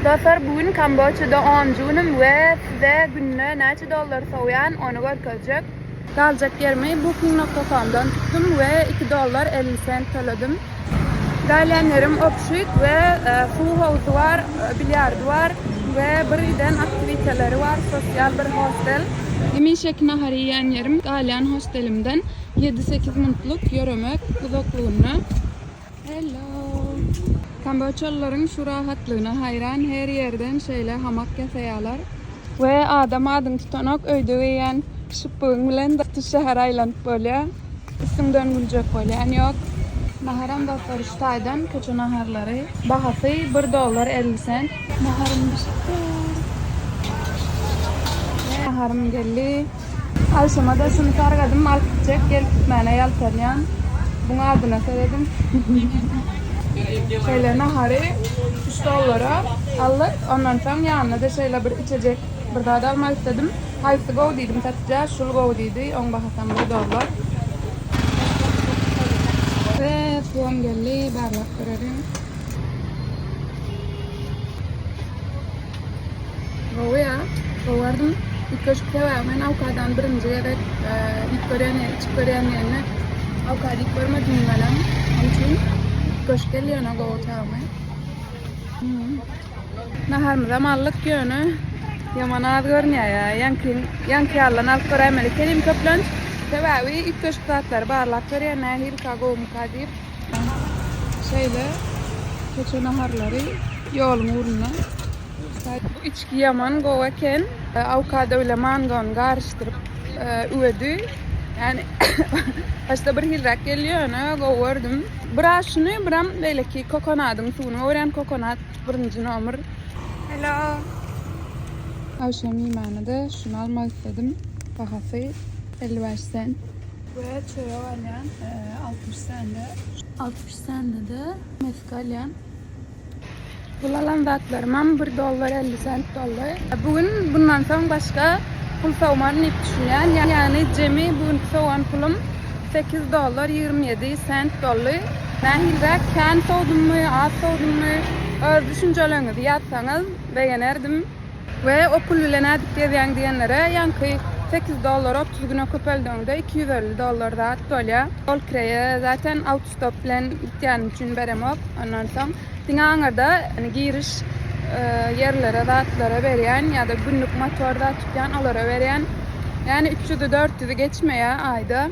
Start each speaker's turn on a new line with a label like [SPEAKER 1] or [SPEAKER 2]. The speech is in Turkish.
[SPEAKER 1] Dostlar bugün Kamboçya'da 10 günüm ve size gününe neçe dolar soğuyan onu göstereceğim. Kalacak yerimi Booking.com'dan tuttum ve $2.50 topladım. Galenlerim opşik ve pool havuzu var, bilyardı var ve birden aktiviteleri var, sosyal bir hostel. Yemin şeklinde hariyen yerim Galen hostelimden 7-8 minutlık yürümek uzakluğuna. Hello. Kamboçyalıların şu rahatlığına hayran, her yerden hamak yasayalar. Ve adam adın tutanok öydüğüyen şıppığın bilen da şehir aylanıp böyle. Üstünden gülecek böyle. Yani yok. Naharam da Sarıştay'dan köçü naharları. Bahası $1.50. Naharım düştü. Naharım geldi. Alşamada şunu sargadım. Al gidecek. Gel gitmene yaltaryan. Bunu adına söyledim. Naharı $3 aldık. Ondan sonra yanına da bir içecek bir daha da almak istedim. Hayısı go dedim satacağız. Şul go dedi. On bahasam $1. Ve suam geldi. Barlak verelim. Go ya. Go vardım. İlk köşkte var. Ben avkadan birinci evet. İlk gören yerine avkadı ilk görmedim benim. Onun için köşke liyana go oturmaya. Naharımıza mallık yönü. Yaman az görünüyor ya. Yankı allan alt göremeli. Kelim köplenç. Sebebi ilk köşk saatler barlak veriyor. Nehir kago mukadir. Köçü naharları yolun uğruna. Bu içki yaman go eken. Avukada öyle mangon karıştırıp üvedü. Yani başta bir hilrak geliyor ona go gördüm. Bıra şunu bıram böyle ki kokonatın suyunu öğren kokonat birinci numar. Hello. Akşam yemeğine şunu almak istedim. Bahası 55 cent. Ve çöre alyan 60 cent'e. 60 cent'e de meskalyan. Bulalan zatlarım $1.50. Bugün bundan sonra başka pul savmanı ip düşünen. Yani cemi bugün soğan pulum $8.27 dolar. Nehirde kan soğudum mu, az soğudum mu, düşüncelerinizi yazsanız beğenirdim. Ve o pulüyle nedik diyenlere yankı $8 30 güne köpöldüğünde $250 da atölye. Yol kireye zaten autostop bilen gittiğim için berem yok. Ondan sonra dinağında giriş yerlere, dağıtlara veriyen ya da günlük motorda tutan onlara veriyen yani 300'ü 400'ü geçmeye ayda